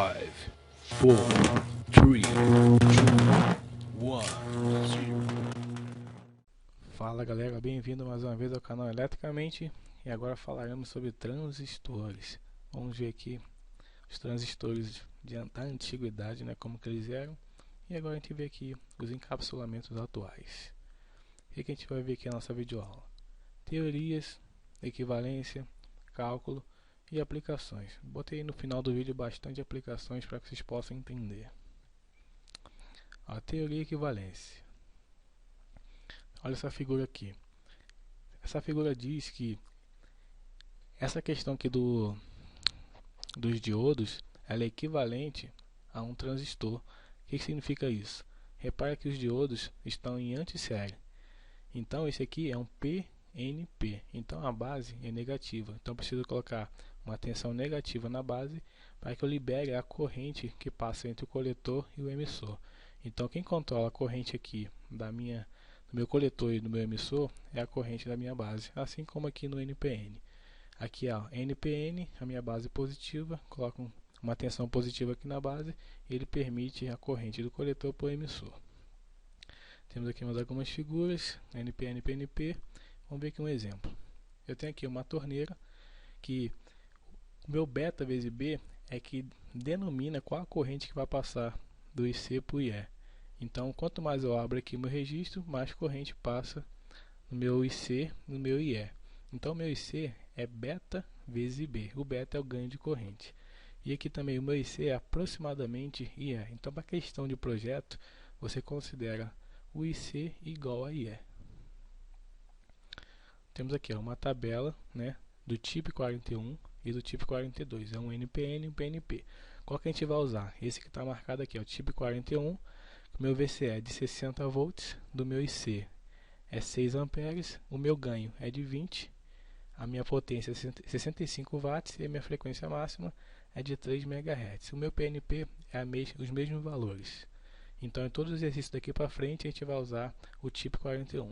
5, 4, 3, 2, 1. Fala galera, bem-vindo mais uma vez ao canal Eletricamente. E agora falaremos sobre transistores. Vamos ver aqui os transistores da antiguidade, né, como que eles eram. E agora a gente vê aqui os encapsulamentos atuais. O que a gente vai ver aqui na nossa videoaula? Teorias, equivalência, cálculo e aplicações. Botei no final do vídeo bastante aplicações para que vocês possam entender. A teoria e equivalência. Olha essa figura aqui. Essa figura diz que essa questão aqui dos diodos, ela é equivalente a um transistor. O que significa isso? Repara que os diodos estão em antissérie. Então esse aqui é um PNP. Então a base é negativa. Então eu preciso colocar uma tensão negativa na base para que eu libere a corrente que passa entre o coletor e o emissor. Então quem controla a corrente aqui do meu coletor e do meu emissor é a corrente da minha base, assim como aqui no NPN. Aqui ó, NPN, a minha base positiva, coloco uma tensão positiva aqui na base e ele permite a corrente do coletor para o emissor. Temos aqui mais algumas figuras, NPN, PNP. Vamos ver aqui um exemplo. Eu tenho aqui uma torneira que o meu beta vezes B é que denomina qual a corrente que vai passar do IC para o IE. Então, quanto mais eu abro aqui o meu registro, mais corrente passa no meu IC, no meu IE. Então, o meu IC é beta vezes B. O beta é o ganho de corrente. E aqui também o meu IC é aproximadamente IE. Então, para questão de projeto, você considera o IC igual a IE. Temos aqui ó, uma tabela, né, do tipo 41 e do tipo 42. É um NPN e um PNP. Qual que a gente vai usar? Esse que está marcado aqui, o tipo 41. O meu VC é de 60 volts, do meu IC é 6 amperes, o meu ganho é de 20, a minha potência é 65 watts e a minha frequência máxima é de 3 MHz. O meu PNP é os mesmos valores. Então, em todos os exercícios daqui para frente, a gente vai usar o tipo 41.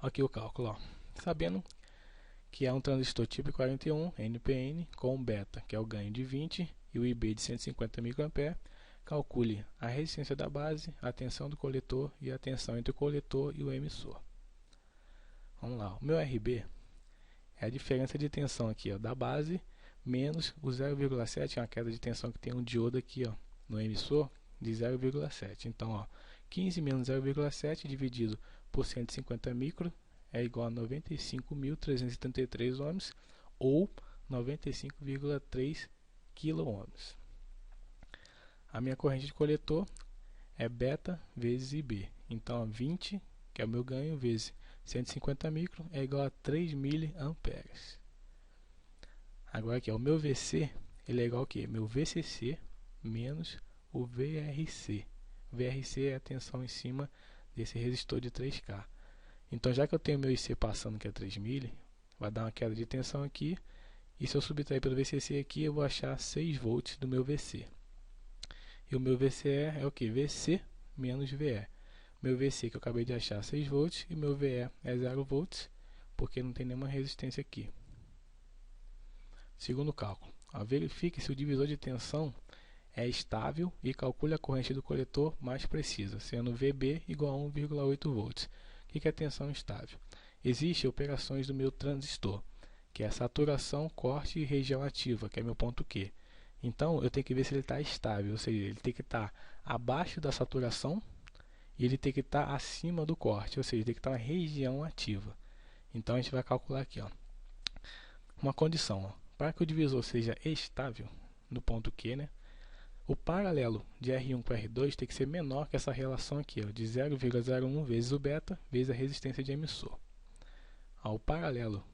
Aqui o cálculo, ó. Sabendo que é um transistor tipo 41, NPN, com beta, que é o ganho de 20, e o IB de 150 mA, calcule a resistência da base, a tensão do coletor e a tensão entre o coletor e o emissor. Vamos lá, o meu RB é a diferença de tensão aqui, ó, da base, menos o 0,7, é uma queda de tensão que tem um diodo aqui ó, no emissor, de 0,7. Então, ó, 15 menos 0,7 dividido por 150 micro é igual a 95.373 ohms ou 95,3 kΩ. A minha corrente de coletor é beta vezes IB. Então, 20, que é o meu ganho, vezes 150 micro é igual a 3 mA. Agora aqui, ó, o meu VC, ele é igual a quê? Meu VCC menos o VRC. VRC é a tensão em cima desse resistor de 3K. Então, já que eu tenho meu IC passando, que é 3 mA, vai dar uma queda de tensão aqui. E se eu subtrair pelo VCC aqui, eu vou achar 6 volts do meu VC. E o meu VCE é o que? VC menos VE. Meu VC que eu acabei de achar 6 volts e meu VE é 0 volts, porque não tem nenhuma resistência aqui. Segundo cálculo, verifique se o divisor de tensão é estável e calcule a corrente do coletor mais precisa, sendo VB igual a 1,8 volts. O que é tensão estável? Existem operações do meu transistor, que é saturação, corte e região ativa, que é meu ponto Q. Então, eu tenho que ver se ele está estável, ou seja, ele tem que estar abaixo da saturação e ele tem que estar acima do corte, ou seja, tem que estar na região ativa. Então, a gente vai calcular aqui, ó, uma condição, ó, para que o divisor seja estável no ponto Q, né, o paralelo de R1 com R2 tem que ser menor que essa relação aqui, ó, de 0,01 vezes o beta vezes a resistência de emissor. O paralelo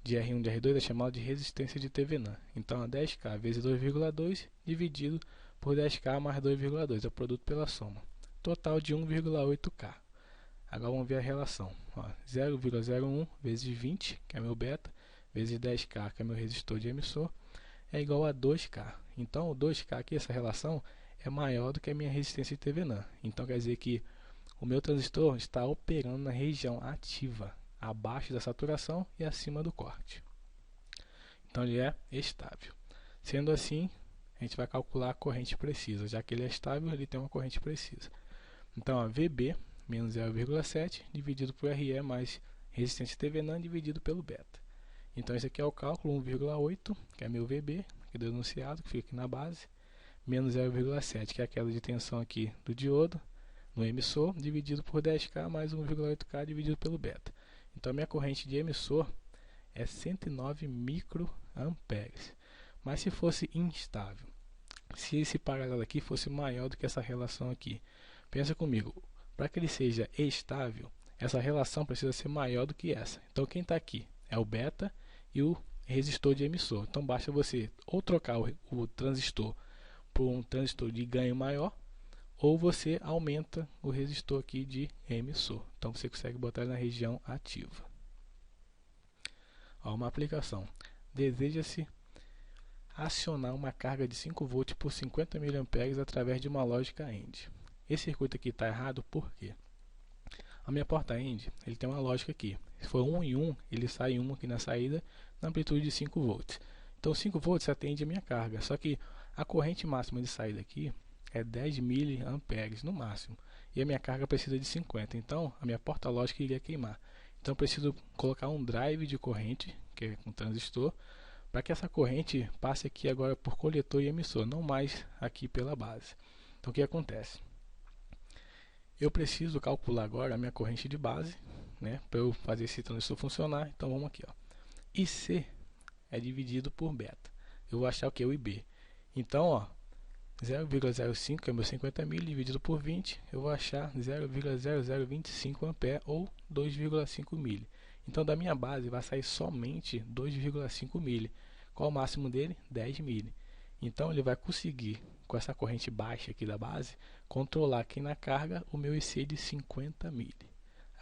de R1 de R2 é chamado de resistência de Thevenin. Então, a 10K vezes 2,2 dividido por 10K mais 2,2 é o produto pela soma. Total de 1,8K. Agora vamos ver a relação. 0,01 vezes 20, que é meu beta, vezes 10K, que é meu resistor de emissor, é igual a 2K. Então, o 2K aqui, essa relação, é maior do que a minha resistência de Thevenin. Então, quer dizer que o meu transistor está operando na região ativa, abaixo da saturação e acima do corte. Então, ele é estável. Sendo assim, a a gente vai calcular a corrente precisa. Já que ele é estável, ele tem uma corrente precisa. Então, ó, VB menos 0,7 dividido por RE mais resistência Thevenin dividido pelo beta. Então, esse aqui é o cálculo 1,8, que é meu VB, que é do enunciado, que fica aqui na base, menos 0,7, que é a queda de tensão aqui do diodo, no emissor, dividido por 10K mais 1,8K dividido pelo beta. Então, a minha corrente de emissor é 109 microamperes. Mas se fosse instável, se esse paralelo aqui fosse maior do que essa relação aqui, pensa comigo, para que ele seja estável, essa relação precisa ser maior do que essa. Então, quem está aqui é o beta e o resistor de emissor. Então, basta você ou trocar o transistor por um transistor de ganho maior, ou você aumenta o resistor aqui de emissor. Então, você consegue botar ele na região ativa. Ó, uma aplicação. Deseja-se acionar uma carga de 5 volts por 50 mA através de uma lógica AND. Esse circuito aqui está errado por quê? A minha porta AND, ele tem uma lógica aqui. Se for 1 em 1, ele sai 1 aqui na saída, na amplitude de 5 volts. Então 5 volts atende a minha carga, só que a corrente máxima de saída aqui é 10 mA no máximo. E a minha carga precisa de 50, então a minha porta lógica iria queimar. Então eu preciso colocar um drive de corrente, que é um transistor, para que essa corrente passe aqui agora por coletor e emissor, não mais aqui pela base. Então o que acontece? Eu preciso calcular agora a minha corrente de base, né, para eu fazer esse transistor funcionar. Então vamos aqui, ó. IC é dividido por beta. Eu vou achar o que? O IB. Então, ó, 0,05, que é meu 50 mil, dividido por 20, eu vou achar 0,0025 ampere ou 2,5 mil. Então, da minha base vai sair somente 2,5 mil. Qual o máximo dele? 10 mil. Então, ele vai conseguir, com essa corrente baixa aqui da base, controlar aqui na carga o meu IC de 50 mil.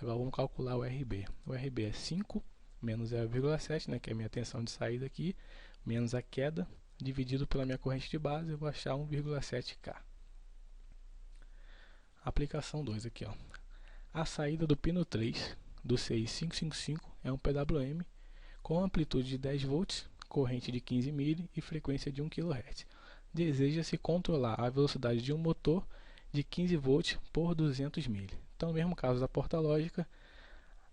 Agora, vamos calcular o RB. O RB é 5 menos 0,7, né, que é a minha tensão de saída aqui, menos a queda, dividido pela minha corrente de base, eu vou achar 1,7K. Aplicação 2 aqui, ó. A saída do pino 3 do CI 555 é um PWM com amplitude de 10 volts, corrente de 15 mil e frequência de 1 kHz. Deseja-se controlar a velocidade de um motor de 15 volts por 200 mil. Então, no mesmo caso da porta lógica,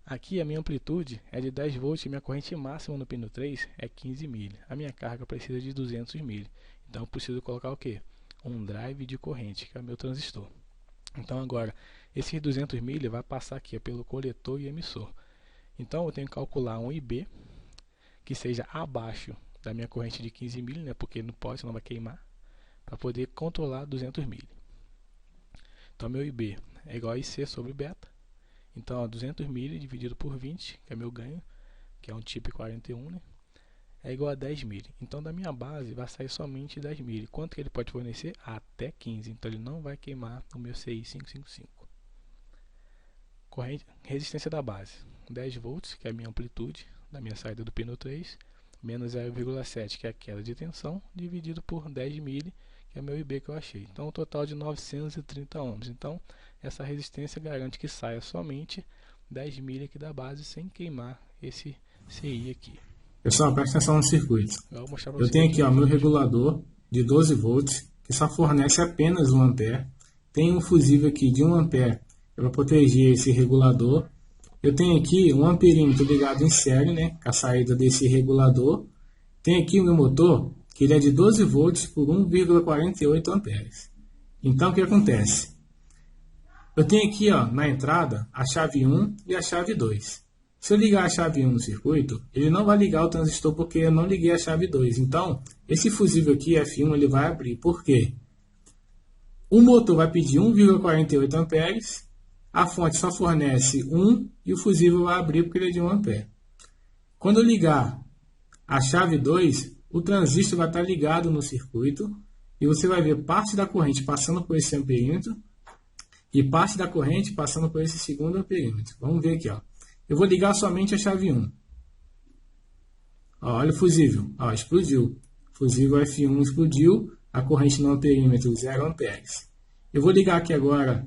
aqui a minha amplitude é de 10 volts e minha corrente máxima no pino 3 é 15 mil. A minha carga precisa de 200 mil. Então eu preciso colocar o que? Um drive de corrente, que é o meu transistor. Então agora, esses 200 mil vai passar aqui pelo coletor e emissor. Então eu tenho que calcular um IB que seja abaixo da minha corrente de 15 mil, né, porque não pode, senão vai queimar, para poder controlar 200 mil. Então meu IB é igual a IC sobre beta. Então, ó, 200 mil dividido por 20, que é meu ganho, que é um tipo 41, né, é igual a 10 mil. Então, da minha base vai sair somente 10 mil. Quanto que ele pode fornecer? Até 15. Então, ele não vai queimar o meu CI 555. Corrente, resistência da base, 10 volts, que é a minha amplitude da minha saída do pino 3, menos 0,7, que é a queda de tensão, dividido por 10 mil, que é meu IB que eu achei. Então, um total de 930 ohms. Então, essa resistência garante que saia somente 10 mil aqui da base, sem queimar esse CI aqui. Pessoal, presta atenção no circuito. Eu tenho aqui, ó, meu regulador de 12 volts, que só fornece apenas 1 ampere. Tem um fusível aqui de 1 ampere para proteger esse regulador. Eu tenho aqui um amperímetro ligado em série, né, com a saída desse regulador. Tem aqui o meu motor, que ele é de 12 volts por 1,48 amperes. Então, o que acontece? Eu tenho aqui, ó, na entrada a chave 1 e a chave 2. Se eu ligar a chave 1 no circuito, ele não vai ligar o transistor porque eu não liguei a chave 2. Então, esse fusível aqui, F1, ele vai abrir. Por quê? O motor vai pedir 1,48 amperes, a fonte só fornece 1 e o fusível vai abrir porque ele é de 1 ampere. Quando eu ligar a chave 2, o transistor vai estar ligado no circuito e você vai ver parte da corrente passando por esse amperímetro e parte da corrente passando por esse segundo amperímetro. Vamos ver aqui, ó. Eu vou ligar somente a chave 1. Ó, olha o fusível. Ó, explodiu. O fusível F1 explodiu. A corrente no amperímetro 0 amperes. Eu vou ligar aqui agora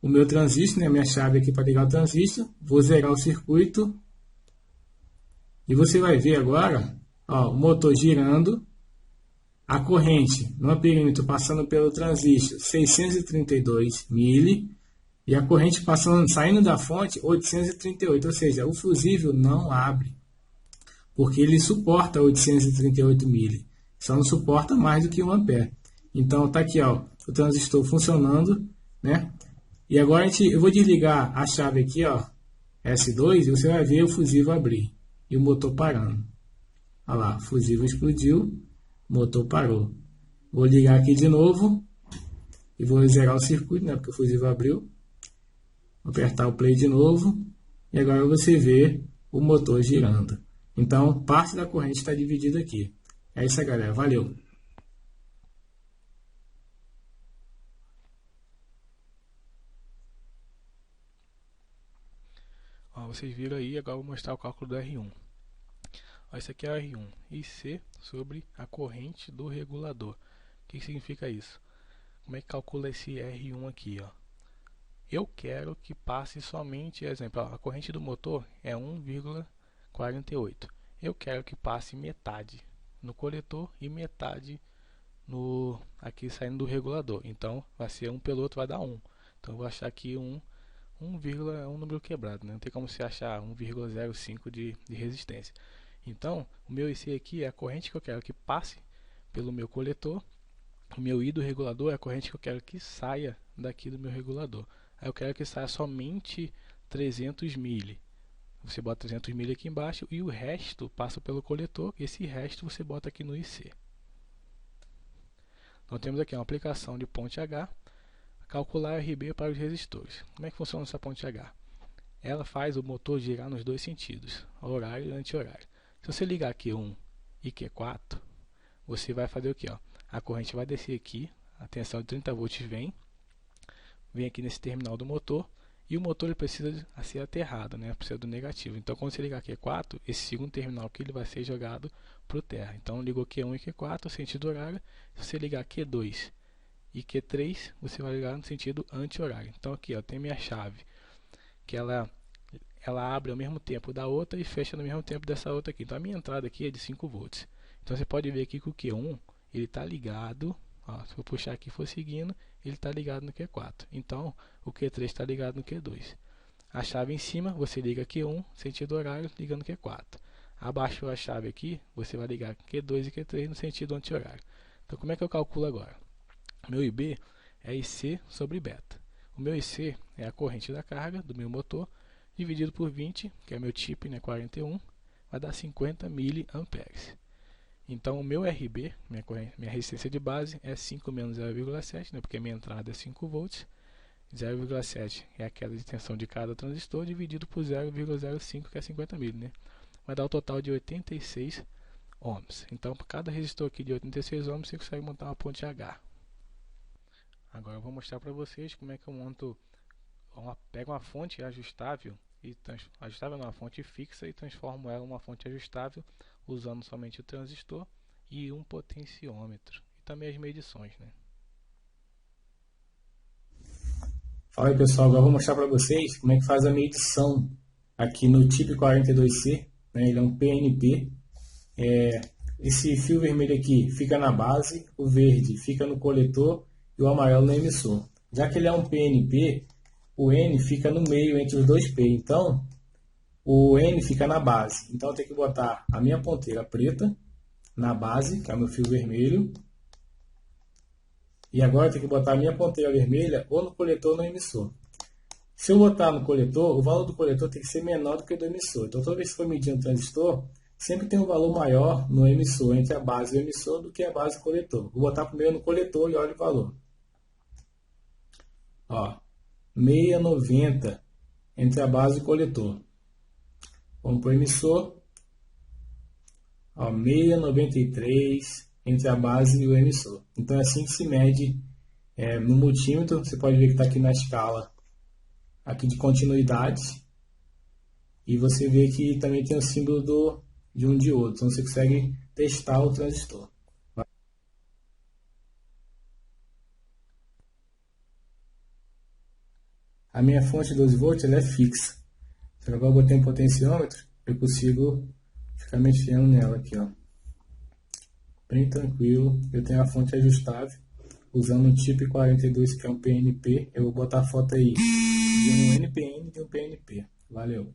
o meu transistor, né, a minha chave aqui para ligar o transistor. Vou zerar o circuito. E você vai ver agora, ó, o motor girando. a corrente no perímetro passando pelo transistor 632 mili e a corrente saindo da fonte 838, ou seja, o fusível não abre, porque ele suporta 838 mili, só não suporta mais do que 1 ampere. Então tá aqui, ó, o transistor funcionando, né? E agora eu vou desligar a chave aqui, ó, S2, e você vai ver o fusível abrir e o motor parando. Olha lá, o fusível explodiu, o motor parou. Vou ligar aqui de novo e vou zerar o circuito, né, porque o fusível abriu. Vou apertar o play de novo e agora você vê o motor girando. Então, parte da corrente está dividida aqui. É isso aí, galera. Valeu! Ó, vocês viram aí, agora eu vou mostrar o cálculo do R1. Ó, esse aqui é o R1, IC sobre a corrente do regulador. O que significa isso? Como é que calcula esse R1 aqui? Ó? Eu quero que passe somente, exemplo, ó, a corrente do motor é 1,48. Eu quero que passe metade no coletor e metade aqui saindo do regulador. Então, vai ser 1 pelo outro, vai dar 1. Então, eu vou achar aqui 1, é um número quebrado, né? Não tem como você achar 1,05 de resistência. Então, o meu IC aqui é a corrente que eu quero que passe pelo meu coletor. O meu I do regulador é a corrente que eu quero que saia daqui do meu regulador. Aí eu quero que saia somente 300 mili. Você bota 300 mili aqui embaixo e o resto passa pelo coletor. E esse resto você bota aqui no IC. Então temos aqui uma aplicação de ponte H. Calcular RB para os resistores. Como é que funciona essa ponte H? Ela faz o motor girar nos dois sentidos, horário e anti-horário. Se você ligar Q1 e Q4, você vai fazer o que? A corrente vai descer aqui, a tensão de 30 volts vem aqui nesse terminal do motor, e o motor ele precisa ser aterrado, né? Precisa do negativo. Então, quando você ligar Q4, esse segundo terminal aqui ele vai ser jogado para o terra. Então, ligou Q1 e Q4, sentido horário. Se você ligar Q2 e Q3, você vai ligar no sentido anti-horário. Então, aqui ó, tem minha chave, que ela abre ao mesmo tempo da outra e fecha no mesmo tempo dessa outra aqui. Então, a minha entrada aqui é de 5 volts. Então, você pode ver aqui que o Q1 ele está ligado. Ó, se eu puxar aqui e for seguindo, ele está ligado no Q4. Então, o Q3 está ligado no Q2. A chave em cima, você liga Q1, sentido horário, ligando Q4. Abaixo a chave aqui, você vai ligar Q2 e Q3 no sentido anti-horário. Então, como é que eu calculo agora? O meu IB é IC sobre beta. O meu IC é a corrente da carga do meu motor, dividido por 20, que é meu tip, né, 41, vai dar 50 miliamperes. Então, o meu RB, minha resistência de base, é 5 menos 0,7, né, porque a minha entrada é 5 volts. 0,7 é a queda de tensão de cada transistor, dividido por 0,05, que é 50 mil, né? Vai dar o total de 86 ohms. Então, para cada resistor aqui de 86 ohms, você consegue montar uma ponte H. Agora eu vou mostrar para vocês como é que eu monto, pego uma fonte ajustável, ajustável numa fonte fixa e transformo ela em uma fonte ajustável, usando somente o transistor e um potenciômetro. E também as medições, né? Fala aí, pessoal, agora eu vou mostrar para vocês como é que faz a medição aqui no TIP 42C, né? Ele é um PNP. Esse fio vermelho aqui fica na base, o verde fica no coletor e o amarelo no emissor. Já que ele é um PNP, o N fica no meio entre os dois P, então o N fica na base. Então eu tenho que botar a minha ponteira preta na base, que é o meu fio vermelho. E agora eu tenho que botar a minha ponteira vermelha ou no coletor ou no emissor. Se eu botar no coletor, o valor do coletor tem que ser menor do que o do emissor. Então toda vez que for medir um transistor, sempre tem um valor maior no emissor, entre a base e o emissor, do que a base e o coletor. Vou botar primeiro no coletor e olha o valor. Ó, 690 entre a base e o coletor. Vamos para o emissor. Ó, 693 entre a base e o emissor. Então é assim que se mede no multímetro. Você pode ver que está aqui na escala aqui de continuidade. E você vê que também tem o símbolo de um diodo. Então você consegue testar o transistor. A minha fonte de 12 volts ela é fixa. Se agora eu botei um potenciômetro, eu consigo ficar mexendo nela aqui, ó. bem tranquilo. Eu tenho a fonte ajustável, usando um chip 42 que é um PNP. Eu vou botar a foto aí de um NPN e de um PNP. Valeu!